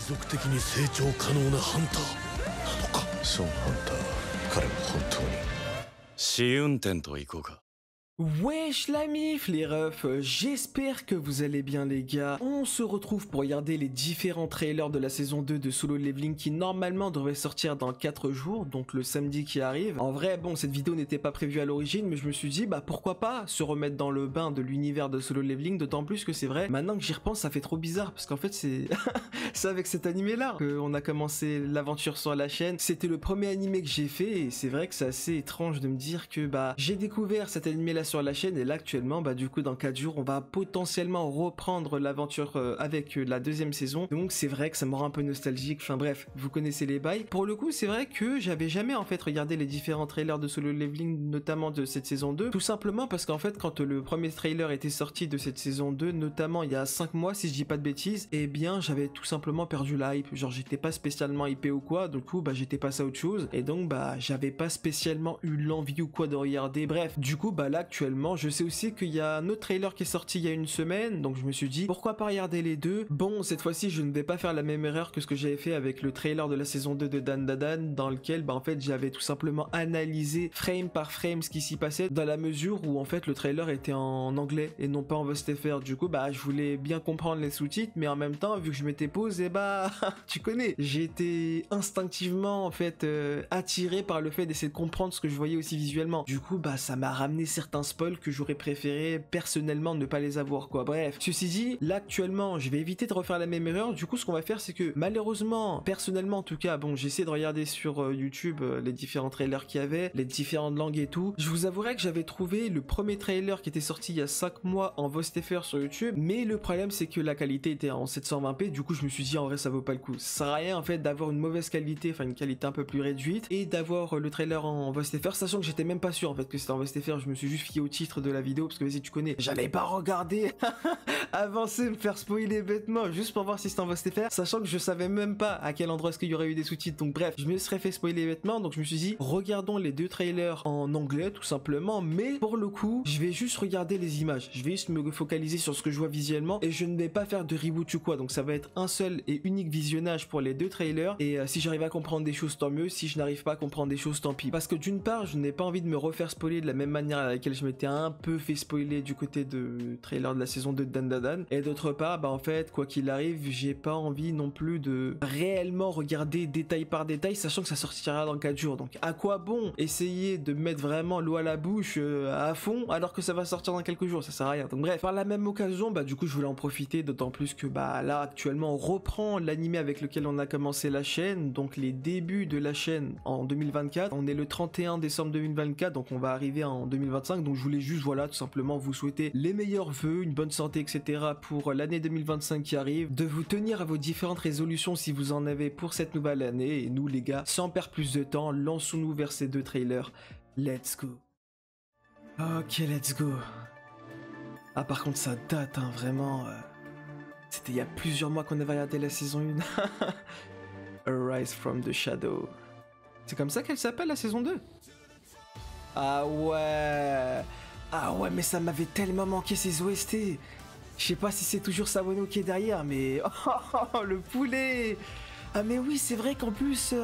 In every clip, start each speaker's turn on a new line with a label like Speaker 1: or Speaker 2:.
Speaker 1: 続的に成長可能なハンターなのか。
Speaker 2: 孫ハンター、彼は本当に。
Speaker 3: 試運転と行こうか。
Speaker 4: Wesh la mif les refs, j'espère que vous allez bien les gars. On se retrouve pour regarder les différents trailers de la saison 2 de Solo Leveling qui normalement devrait sortir dans 4 jours, donc le samedi qui arrive. En vrai bon, cette vidéo n'était pas prévue à l'origine, mais je me suis dit bah pourquoi pas se remettre dans le bain de l'univers de Solo Leveling, d'autant plus que c'est vrai, maintenant que j'y repense ça fait trop bizarre, parce qu'en fait c'est c'est avec cet animé là qu'on a commencé l'aventure sur la chaîne. C'était le premier animé que j'ai fait et c'est vrai que c'est assez étrange de me dire que bah j'ai découvert cet animé là sur la chaîne et là actuellement bah du coup dans 4 jours on va potentiellement reprendre l'aventure avec la deuxième saison, donc c'est vrai que ça me rend un peu nostalgique. Enfin bref, vous connaissez les bails. Pour le coup c'est vrai que j'avais jamais en fait regardé les différents trailers de Solo Leveling, notamment de cette saison 2, tout simplement parce qu'en fait quand le premier trailer était sorti de cette saison 2, notamment il y a 5 mois si je dis pas de bêtises, et bien j'avais tout simplement perdu la hype, genre j'étais pas spécialement hypé ou quoi, du coup bah j'étais passé à autre chose et donc bah j'avais pas spécialement eu l'envie ou quoi de regarder. Bref, du coup bah là actuellement je sais aussi qu'il y a un autre trailer qui est sorti il y a une semaine, donc je me suis dit pourquoi pas regarder les deux. Bon, cette fois-ci je ne vais pas faire la même erreur que ce que j'avais fait avec le trailer de la saison 2 de Dandadan, dans lequel bah en fait j'avais tout simplement analysé frame par frame ce qui s'y passait, dans la mesure où en fait le trailer était en anglais et non pas en VSTFR. Du coup bah je voulais bien comprendre les sous-titres, mais en même temps vu que je m'étais posé, bah tu connais, j'ai été instinctivement en fait attiré par le fait d'essayer de comprendre ce que je voyais aussi visuellement. Du coup bah ça m'a ramené certains spoils que j'aurais préféré personnellement ne pas les avoir quoi. Bref, ceci dit, là actuellement je vais éviter de refaire la même erreur. Du coup ce qu'on va faire c'est que malheureusement, personnellement en tout cas, bon j'ai essayé de regarder sur YouTube les différents trailers qu'il y avait, les différentes langues et tout. Je vous avouerai que j'avais trouvé le premier trailer qui était sorti il y a 5 mois en VOSTFR sur YouTube, mais le problème c'est que la qualité était en 720p. Du coup je me suis dit en vrai ça vaut pas le coup, ça sert à rien en fait d'avoir une mauvaise qualité, enfin une qualité un peu plus réduite, et d'avoir le trailer en VOSTFR, sachant que j'étais même pas sûr en fait que c'était en VOSTFR. Je me suis juste fié au titre de la vidéo parce que vas-y tu connais, j'allais pas regarder avancer, me faire spoiler bêtement juste pour voir si c'était en VOSTFR, sachant que je savais même pas à quel endroit est-ce qu'il y aurait eu des sous-titres. Donc bref, je me serais fait spoiler bêtement, donc je me suis dit regardons les deux trailers en anglais tout simplement, mais pour le coup je vais juste regarder les images, je vais juste me focaliser sur ce que je vois visuellement et je ne vais pas faire de reboot ou quoi. Donc ça va être un seul et unique visionnage pour les deux trailers, et si j'arrive à comprendre des choses tant mieux, si je n'arrive pas à comprendre des choses tant pis, parce que d'une part je n'ai pas envie de me refaire spoiler de la même manière à laquelle je m'étais un peu fait spoiler du côté de trailer de la saison 2 de Dandadan, et d'autre part bah en fait quoi qu'il arrive j'ai pas envie non plus de réellement regarder détail par détail, sachant que ça sortira dans 4 jours. Donc à quoi bon essayer de mettre vraiment l'eau à la bouche à fond alors que ça va sortir dans quelques jours, ça sert à rien. Donc bref, par la même occasion bah du coup je voulais en profiter, d'autant plus que bah là actuellement on reprend l'animé avec lequel on a commencé la chaîne, donc les débuts de la chaîne en 2024, on est le 31 décembre 2024, donc on va arriver en 2025. Donc je voulais juste voilà tout simplement vous souhaiter les meilleurs vœux, une bonne santé etc pour l'année 2025 qui arrive, de vous tenir à vos différentes résolutions si vous en avez pour cette nouvelle année, et nous les gars sans perdre plus de temps, lançons-nous vers ces deux trailers. Let's go. Ok, let's go. Ah par contre ça date hein, vraiment, c'était il y a plusieurs mois qu'on avait regardé la saison 1. Arise from the Shadow. C'est comme ça qu'elle s'appelle la saison 2? Ah ouais. Ah ouais, mais ça m'avait tellement manqué ces OST. Je sais pas si c'est toujours Sawano qui est derrière, mais oh, le poulet. Ah mais oui, c'est vrai qu'en plus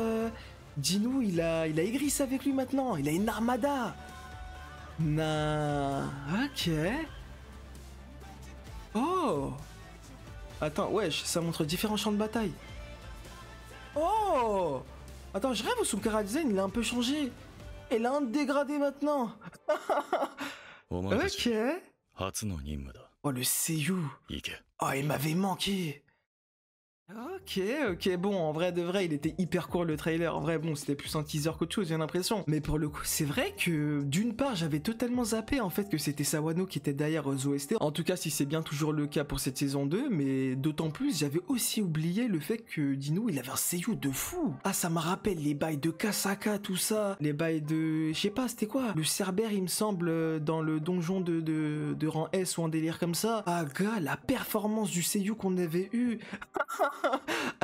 Speaker 4: Jinu il a Igris avec lui maintenant, il a une armada. Nah, ok. Oh. Attends, wesh, ça montre différents champs de bataille. Oh. Attends, je rêve ou son Karazen il a un peu changé. Elle a un dégradé maintenant. Ok. Oh le seiyuu. Oh il m'avait manqué. Ok, bon, en vrai de vrai, il était hyper court le trailer. En vrai, bon, c'était plus un teaser qu'autre chose, j'ai l'impression. Mais pour le coup, c'est vrai que, d'une part, j'avais totalement zappé, en fait, que c'était Sawano qui était derrière aux OST. En tout cas, si c'est bien toujours le cas pour cette saison 2, mais d'autant plus, j'avais aussi oublié le fait que Jinu, il avait un seiyuu de fou. Ah, ça me rappelle les bails de Kasaka, tout ça. Les bails de... Je sais pas, c'était quoi? Le Cerbère, il me semble, dans le donjon de rang S ou un délire comme ça. Ah, gars, la performance du seiyuu qu'on avait eu.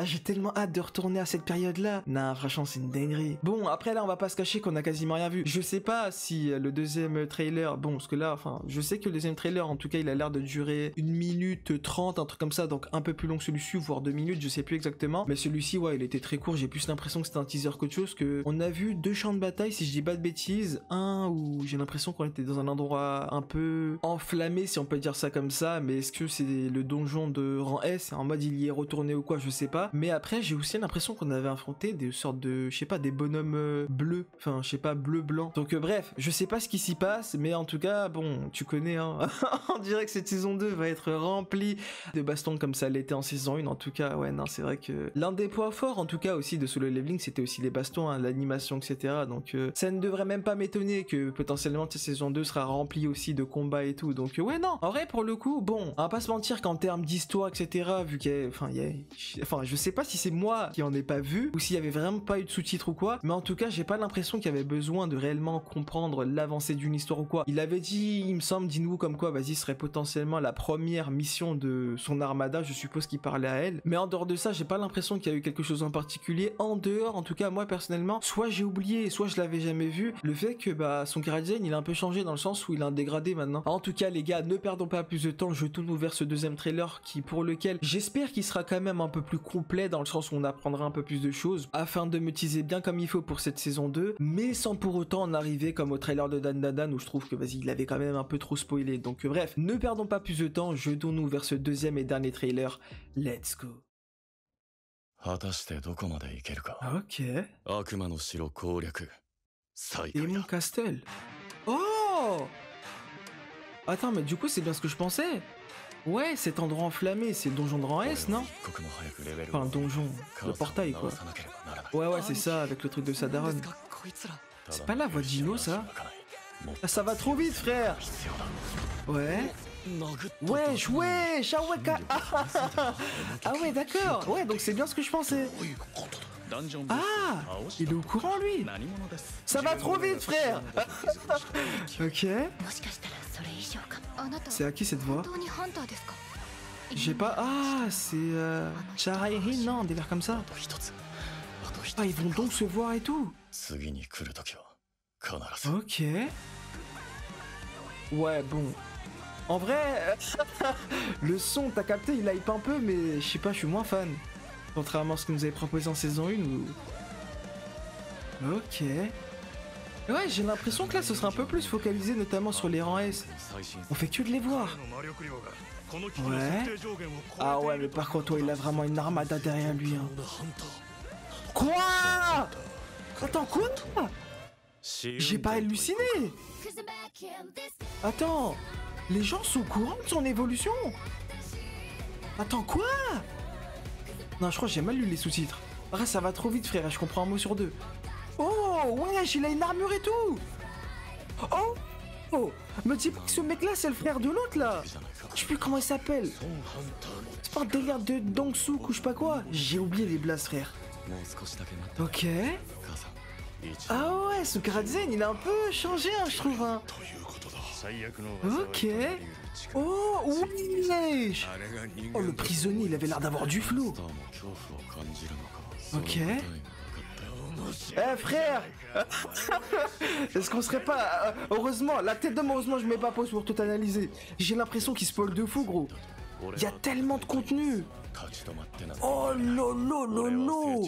Speaker 4: Ah, j'ai tellement hâte de retourner à cette période-là. Nah, franchement, c'est une dinguerie. Bon, après là, on va pas se cacher qu'on a quasiment rien vu. Je sais pas si le deuxième trailer, bon, parce que là, enfin, je sais que le deuxième trailer, en tout cas, il a l'air de durer 1 minute 30, un truc comme ça, donc un peu plus long que celui-ci, voire 2 minutes, je sais plus exactement. Mais celui-ci, ouais, il était très court. J'ai plus l'impression que c'était un teaser qu'autre chose, que on a vu 2 champs de bataille, si je dis pas de bêtises. Un où j'ai l'impression qu'on était dans un endroit un peu enflammé, si on peut dire ça comme ça, mais est-ce que c'est le donjon de rang S, en mode il y est retourné ou quoi, je sais pas. Mais après, j'ai aussi l'impression qu'on avait affronté des sortes de, je sais pas, des bonhommes bleus, enfin, je sais pas, bleu-blanc. Donc bref, je sais pas ce qui s'y passe, mais en tout cas, bon, tu connais, hein. On dirait que cette saison 2 va être remplie de bastons comme ça l'était en saison 1, en tout cas, ouais, non, c'est vrai que l'un des points forts, en tout cas, aussi de Solo Leveling, c'était aussi les bastons, hein, l'animation, etc. Donc ça ne devrait même pas m'étonner que potentiellement cette saison 2 sera remplie aussi de combats et tout. Donc ouais, non, en vrai, pour le coup, bon, on va pas se mentir qu'en termes d'histoire, etc., vu qu'il y a, enfin, je sais pas si c'est moi qui en ai pas vu, ou s'il y avait vraiment pas eu de sous-titres ou quoi, mais en tout cas, j'ai pas l'impression qu'il y avait besoin de réellement comprendre l'avancée d'une histoire ou quoi. Il avait dit, il me semble, dis-nous comme quoi, vas-y, serait potentiellement la première mission de son armada, je suppose qu'il parlait à elle, mais en dehors de ça, j'ai pas l'impression qu'il y a eu quelque chose en particulier, en dehors, en tout cas, moi, personnellement, soit j'ai oublié, soit je l'avais jamais vu, le fait que, bah, son chara design, il a un peu changé dans le sens où il a un dégradé maintenant. En tout cas, les gars, ne perdons pas plus de temps, je tourne vers ce deuxième trailer qui, pour lequel, j'espère qu'il sera quand même un peu plus complet, dans le sens où on apprendra un peu plus de choses, afin de me teaser bien comme il faut pour cette saison 2, mais sans pour autant en arriver comme au trailer de Dan Dan Dan, où je trouve que, vas-y, il avait quand même un peu trop spoilé. Donc, bref, ne perdons pas plus de temps, jetons-nous vers ce deuxième et dernier trailer. Let's go.
Speaker 3: 果たしてどこまで行けるか。
Speaker 4: Ok.
Speaker 3: 悪魔の城攻略再
Speaker 4: Et
Speaker 3: 開
Speaker 4: mon
Speaker 3: だ。
Speaker 4: Castel. Oh! Attends, mais du coup, c'est bien ce que je pensais. Ouais, cet endroit enflammé, c'est le donjon de rang S, non?
Speaker 3: 一刻も早くレベル
Speaker 4: Enfin,
Speaker 3: を
Speaker 4: un donjon, le
Speaker 3: 母さんを
Speaker 4: portail, quoi.
Speaker 3: 直さなければならない。
Speaker 4: Ouais, ouais, c'est ça, avec le truc de Sadaron. C'est pas la voix de Gino, ça? Ah, ça va trop vite, frère! Ouais. Wesh, wesh! Ah ouais, ah ouais, d'accord! Ouais, donc c'est bien ce que je pensais. Ah! Il est au courant, lui! Ça va trop vite, frère! Ok. C'est à qui cette voix? J'ai pas... Ah, c'est... Charaïrin, non, des vers comme ça. Ah, ils vont donc se voir et tout.
Speaker 3: 次に来るときは必ず。
Speaker 4: Ok. Ouais, bon. En vrai, le son, t'as capté, il hype un peu, mais je sais pas, je suis moins fan. Contrairement à ce que nous avez proposé en saison 1 ou... Ok. Ouais, j'ai l'impression que là, ce sera un peu plus focalisé, notamment sur les rangs S. On fait que de les voir. Ouais. Ah ouais, mais par contre, toi, il a vraiment une armada derrière lui. Hein. Quoi? Attends, quoi? J'ai pas halluciné. Attends, les gens sont au courant de son évolution. Attends, quoi? Non, je crois que j'ai mal lu les sous-titres. Ah, ça va trop vite, frère, je comprends un mot sur deux. Oh, wesh, il a une armure et tout. Oh, oh, me dis pas que ce mec-là, c'est le frère de l'autre, là. Je sais plus comment il s'appelle. C'est pas un délire de Dongsook ou je sais pas quoi. J'ai oublié les blasts, frère. Ok. Ah ouais, ce chara design, il a un peu changé, hein, je trouve. Hein. Ok. Oh, wesh. Oh, le prisonnier, il avait l'air d'avoir du flow. Ok. Eh frère. Est-ce qu'on serait pas... heureusement, la tête d'homme, heureusement je mets pas pause pour tout analyser. J'ai l'impression qu'il spoil de fou, gros. Il y a tellement de contenu. Oh lolo lolo.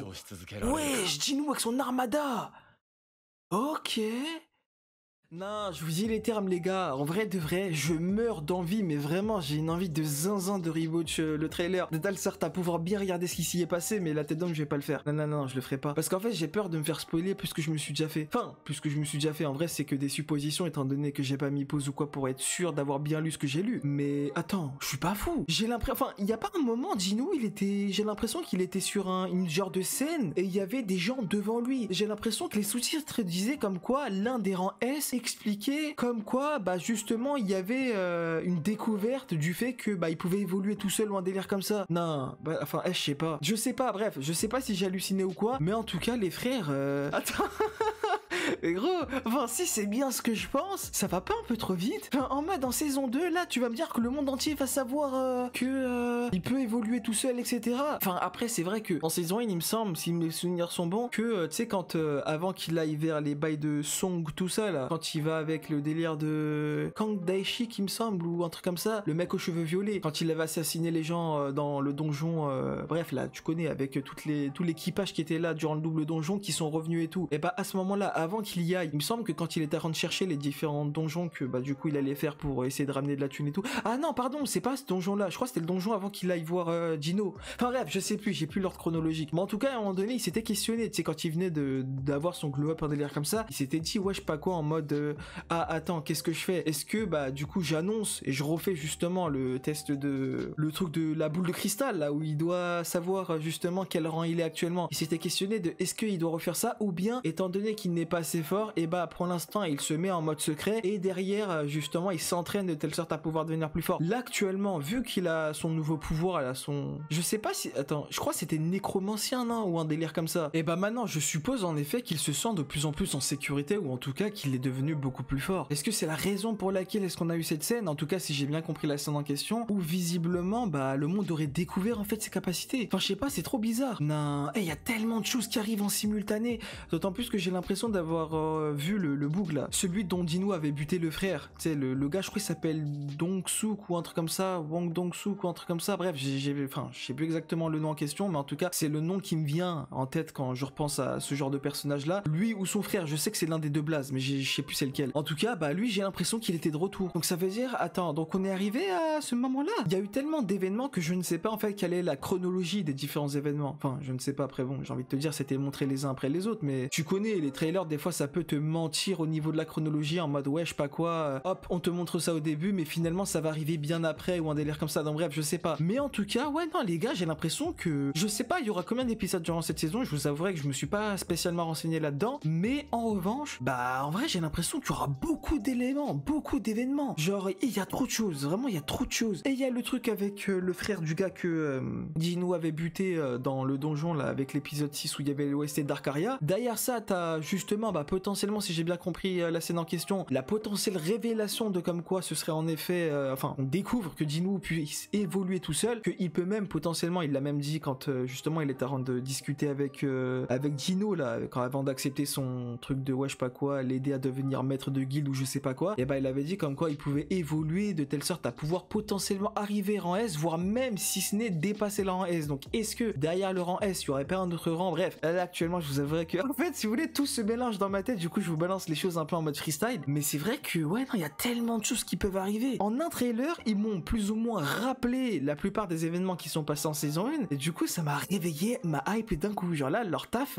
Speaker 4: Ouais, je dis nous avec son armada. Ok. Non, je vous dis les termes, les gars. En vrai de vrai, je meurs d'envie, mais vraiment, j'ai une envie de zinzin de rewatch le trailer. De telle sorte à pouvoir bien regarder ce qui s'y est passé, mais la tête d'homme, je vais pas le faire. Non, non, non, je le ferai pas. Parce qu'en fait, j'ai peur de me faire spoiler plus que je me suis déjà fait. Enfin, plus que je me suis déjà fait. En vrai, c'est que des suppositions, étant donné que j'ai pas mis pause ou quoi pour être sûr d'avoir bien lu ce que j'ai lu. Mais attends, je suis pas fou. J'ai l'impression... Enfin, il y a pas un moment, Gino, il était... J'ai l'impression qu'il était sur une genre de scène et il y avait des gens devant lui. J'ai l'impression que les sous-titres disaient comme quoi l'un des rangs S expliquait comme quoi, bah justement, il y avait une découverte du fait que bah il pouvait évoluer tout seul ou un délire comme ça. Non, bah, enfin, je sais pas. Je sais pas, bref, je sais pas si j'ai halluciné ou quoi, mais en tout cas, les frères... Attends, Mais gros, enfin si c'est bien ce que je pense, ça va pas un peu trop vite? Enfin, en mode en saison 2, là, tu vas me dire que le monde entier va savoir il peut évoluer tout seul, etc. Enfin, après, c'est vrai que en saison 1, il me semble, si mes souvenirs sont bons, que tu sais, quand avant qu'il aille vers les bails de Song, tout ça, là, quand il va avec le délire de Kang Daishi, qui me semble, ou un truc comme ça, le mec aux cheveux violets, quand il avait assassiné les gens dans le donjon, bref, là, tu connais, avec tout l'équipage qui était là durant le double donjon, qui sont revenus et tout. Et bah, à ce moment-là, avant qu'il y aille, il me semble que quand il était en train de chercher les différents donjons que, bah, du coup, il allait faire pour essayer de ramener de la thune et tout. Ah non, pardon, c'est pas ce donjon-là. Je crois que c'était le donjon avant qu'il aille voir Gino. Enfin bref, je sais plus, j'ai plus l'ordre chronologique. Mais en tout cas, à un moment donné, il s'était questionné, tu sais, quand il venait d'avoir son glow-up, un délire comme ça, il s'était dit, ouais, je sais pas quoi, en mode, ah, attends, qu'est-ce que je fais? Est-ce que, bah, du coup, j'annonce et je refais justement le test le truc de la boule de cristal, là, où il doit savoir justement quel rang il est actuellement. Il s'était questionné de, est-ce qu'il doit refaire ça, ou bien, étant donné qu'il n'est pas assez fort, et bah, pour l'instant, il se met en mode secret, et derrière, justement, il s'entraîne de telle sorte à pouvoir devenir plus fort. Là, actuellement, vu qu'il a son nouveau pouvoir, elle a son... Je sais pas si... Attends, je crois que c'était nécromancien, non? Ou un délire comme ça. Et bah maintenant, je suppose en effet qu'il se sent de plus en plus en sécurité, ou en tout cas qu'il est devenu beaucoup plus fort. Est-ce que c'est la raison pour laquelle est-ce qu'on a eu cette scène? En tout cas, si j'ai bien compris la scène en question, où visiblement, bah, le monde aurait découvert en fait ses capacités. Enfin, je sais pas, c'est trop bizarre. Non, il y a tellement de choses qui arrivent en simultané. D'autant plus que j'ai l'impression d'avoir vu le bug là. Celui dont Dino avait buté le frère. Tu sais, le gars, je crois qu'il s'appelle Dong-suk ou un truc comme ça, Wang Dong-suk ou un truc comme ça. Bref, enfin, je sais plus exactement le nom en question, mais en tout cas, c'est le nom qui me vient en tête quand je repense à ce genre de personnage-là. Lui ou son frère, je sais que c'est l'un des deux blazes, mais je sais plus c'est lequel. En tout cas, bah lui, j'ai l'impression qu'il était de retour. Donc ça veut dire, attends, donc on est arrivé à ce moment-là. Il y a eu tellement d'événements que je ne sais pas en fait quelle est la chronologie des différents événements. Enfin, je ne sais pas. Après, bon, j'ai envie de te dire, c'était montré les uns après les autres, mais tu connais les trailers, des fois ça peut te mentir au niveau de la chronologie en mode ouais, je sais pas quoi, hop, on te montre ça au début, mais finalement ça va arriver bien après ou un délire comme ça. Donc bref, je sais pas. Mais en tout cas, ouais, non, les gars, j'ai l'impression que, je sais pas, il y aura combien d'épisodes durant cette saison. Je vous avouerai que je me suis pas spécialement renseigné là-dedans, mais en revanche, bah en vrai, j'ai l'impression qu'il y aura beaucoup d'éléments, beaucoup d'événements. Genre, il y a trop de choses, vraiment, il y a trop de choses. Et il y a le truc avec le frère du gars que Dino avait buté dans le donjon là, avec l'épisode 6 où il y avait l'OST d'Arcaria. Derrière ça, t'as justement, bah potentiellement, si j'ai bien compris la scène en question, la potentielle révélation de comme quoi ce serait en effet, enfin, on découvre que Dino puisse évoluer tout seul, qu'il peut même potentiellement, il l'a même dit quand justement il était en train de discuter avec Dino là, avant d'accepter son truc de ouais, je sais pas quoi, l'aider à devenir maître de guilde ou je sais pas quoi, et bah il avait dit comme quoi il pouvait évoluer de telle sorte à pouvoir potentiellement arriver en S, voire même si ce n'est dépasser le rang S. Donc est-ce que derrière le rang S, il y aurait pas un autre rang? Bref, là actuellement je vous avouerai que en fait si vous voulez tout se mélange dans ma tête, du coup je vous balance les choses un peu en mode freestyle, mais c'est vrai que ouais, non, il y a tellement de choses qui peuvent arriver. En un trailer, ils m'ont plus ou moins rappelé la plupart des événements qui sont passés en saison 1, et du coup ça m'a réveillé ma hype d'un coup. Genre là, leur taf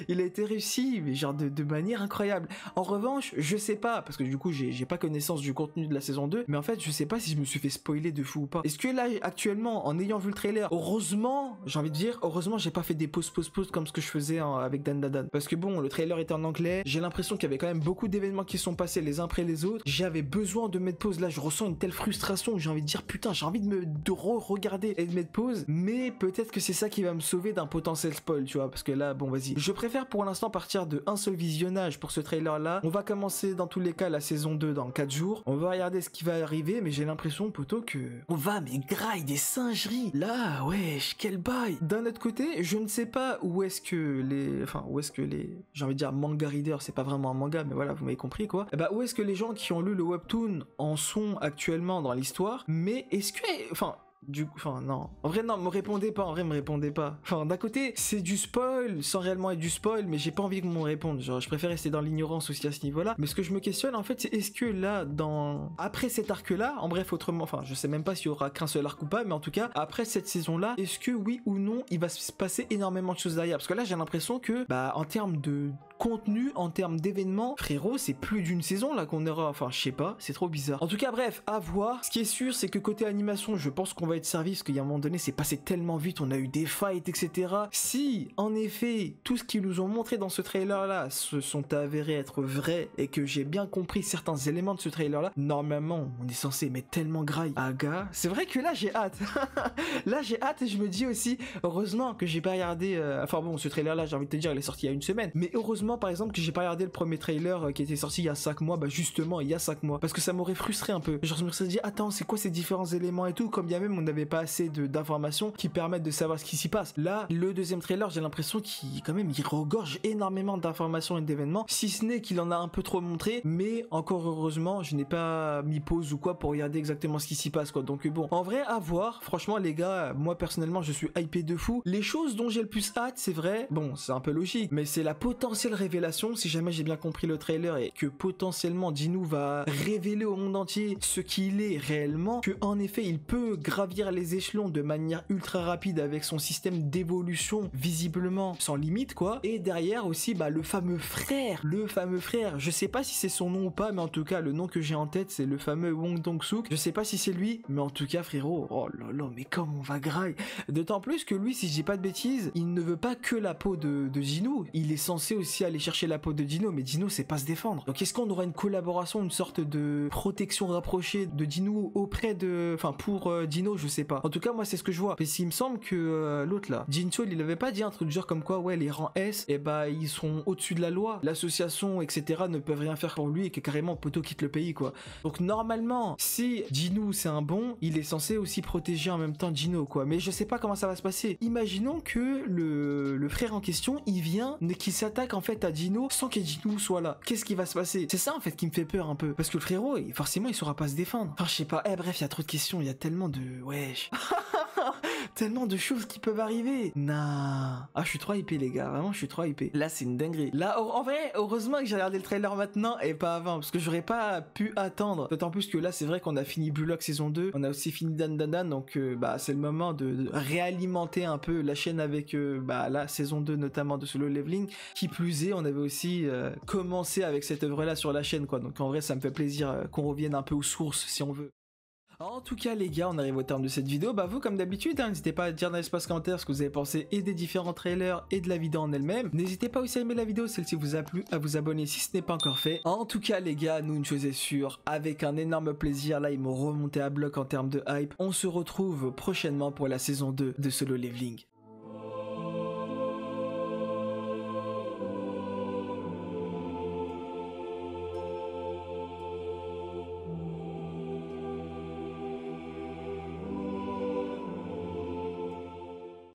Speaker 4: il a été réussi, mais genre de manière incroyable. En revanche, je sais pas, parce que du coup j'ai pas connaissance du contenu de la saison 2, mais en fait je sais pas si je me suis fait spoiler de fou ou pas. Est-ce que là actuellement, en ayant vu le trailer, heureusement, j'ai envie de dire, heureusement j'ai pas fait des pauses comme ce que je faisais avec Dan Dadan, parce que bon, le trailer était en anglais, j'ai l'impression qu'il y avait quand même beaucoup d'événements qui sont passés les uns après les autres, j'avais besoin de mettre pause. Là je ressens une telle frustration où j'ai envie de dire putain, j'ai envie de regarder et de mettre pause, mais peut-être que c'est ça qui va me sauver d'un potentiel spoil, tu vois, parce que là bon vas-y, je préfère pour l'instant partir de un seul visionnage pour ce trailer là. On va commencer dans tous les cas la saison 2 dans 4 jours, on va regarder ce qui va arriver, mais j'ai l'impression plutôt que on va mais graille des singeries là, wesh, quel bail. D'un autre côté, je ne sais pas où est-ce que les j'ai envie de dire manga readers, c'est pas vraiment un manga, mais voilà, vous m'avez compris quoi. Et bah où est-ce que les gens qui ont lu le webtoon en sont actuellement dans l'histoire, mais est-ce que non. En vrai, non, me répondez pas. En vrai, me répondez pas. Enfin, d'un côté, c'est du spoil, sans réellement être du spoil, mais j'ai pas envie qu'on me réponde. Genre, je préfère rester dans l'ignorance aussi à ce niveau-là. Mais ce que je me questionne, en fait, c'est est-ce que là, après cet arc-là, en bref, autrement, enfin, je sais même pas s'il y aura qu'un seul arc ou pas, mais en tout cas, après cette saison-là, est-ce que oui ou non, il va se passer énormément de choses derrière? Parce que là, j'ai l'impression que, bah, en termes de contenu, en termes d'événements, frérot, c'est plus d'une saison là qu'on aura. Enfin, je sais pas, c'est trop bizarre. En tout cas, bref, à voir. Ce qui est sûr, c'est que côté animation, je pense qu'on va être servi, parce qu'il y a un moment donné, c'est passé tellement vite, on a eu des fights, etc. Si, en effet, tout ce qu'ils nous ont montré dans ce trailer-là se sont avérés être vrais, et que j'ai bien compris certains éléments de ce trailer-là, normalement, on est censé mettre tellement graille à Aga. C'est vrai que là, j'ai hâte. Là, j'ai hâte, et je me dis aussi, heureusement que j'ai pas regardé... Enfin bon, ce trailer-là, j'ai envie de te dire, il est sorti il y a une semaine. Mais heureusement, par exemple, que j'ai pas regardé le premier trailer qui était sorti il y a 5 mois, bah justement, il y a 5 mois. Parce que ça m'aurait frustré un peu. Genre, je me serais dit, attends, c'est quoi ces différents éléments et tout, comme bien même on n'avait pas assez d'informations qui permettent de savoir ce qui s'y passe. Là, le deuxième trailer, j'ai l'impression qu'il quand même il regorge énormément d'informations et d'événements, si ce n'est qu'il en a un peu trop montré, mais encore heureusement, je n'ai pas mis pause ou quoi pour regarder exactement ce qui s'y passe, quoi. Donc bon, en vrai, à voir. Franchement, les gars, moi personnellement, je suis hypé de fou. Les choses dont j'ai le plus hâte, c'est vrai, bon, c'est un peu logique, mais c'est la potentielle révélation, si jamais j'ai bien compris le trailer, et que potentiellement Jinwoo va révéler au monde entier ce qu'il est réellement, que en effet il peut gravir les échelons de manière ultra rapide avec son système d'évolution visiblement sans limite, quoi. Et derrière aussi le fameux frère, je sais pas si c'est son nom ou pas, mais en tout cas le nom que j'ai en tête c'est le fameux Wong Dong-suk. Je sais pas si c'est lui, mais en tout cas frérot, oh là là, mais comme on va graille. D'autant plus que lui, si je dis pas de bêtises, il ne veut pas que la peau de Jinwoo, il est censé aussi aller chercher la peau de Jinwoo, mais Jinwoo sait pas se défendre. Donc est-ce qu'on aura une collaboration, une sorte de protection rapprochée de Jinwoo auprès de... Enfin pour Jinwoo, je sais pas. En tout cas moi c'est ce que je vois. Mais s'il me semble que l'autre là, Jinchul, il avait pas dit un truc du genre comme quoi ouais les rangs S, et ils sont au-dessus de la loi, l'association etc ne peuvent rien faire pour lui, et que carrément Poto quitte le pays, quoi. Donc normalement si Jinwoo c'est un bon, il est censé aussi protéger en même temps Jinwoo, quoi. Mais je sais pas comment ça va se passer. Imaginons que le frère en question il vient, mais qu'il s'attaque en fait à Jinwoo sans que Jinwoo soit là. Qu'est-ce qui va se passer? C'est ça en fait qui me fait peur un peu, parce que le frérot forcément il saura pas se défendre. Enfin je sais pas, bref, il y a trop de questions, il y a tellement de... wesh. Tellement de choses qui peuvent arriver. Nah. Ah, je suis trop hypé, les gars. Vraiment, je suis trop hypé. Là, c'est une dinguerie. Là, en vrai, heureusement que j'ai regardé le trailer maintenant et pas avant, parce que j'aurais pas pu attendre. D'autant plus que là, c'est vrai qu'on a fini Blue Lock saison 2. On a aussi fini Dan Dan Dan. Donc, c'est le moment de réalimenter un peu la chaîne avec la saison 2, notamment de Solo Leveling. Qui plus est, on avait aussi commencé avec cette œuvre-là sur la chaîne, quoi. Donc, en vrai, ça me fait plaisir qu'on revienne un peu aux sources, si on veut. En tout cas les gars, on arrive au terme de cette vidéo. Vous comme d'habitude, n'hésitez pas à dire dans l'espace commentaire ce que vous avez pensé et des différents trailers et de la vidéo en elle-même. N'hésitez pas aussi à aimer la vidéo, celle-ci vous a plu, à vous abonner si ce n'est pas encore fait. En tout cas les gars, nous une chose est sûre, avec un énorme plaisir, là ils m'ont remonté à bloc en termes de hype. On se retrouve prochainement pour la saison 2 de Solo Leveling.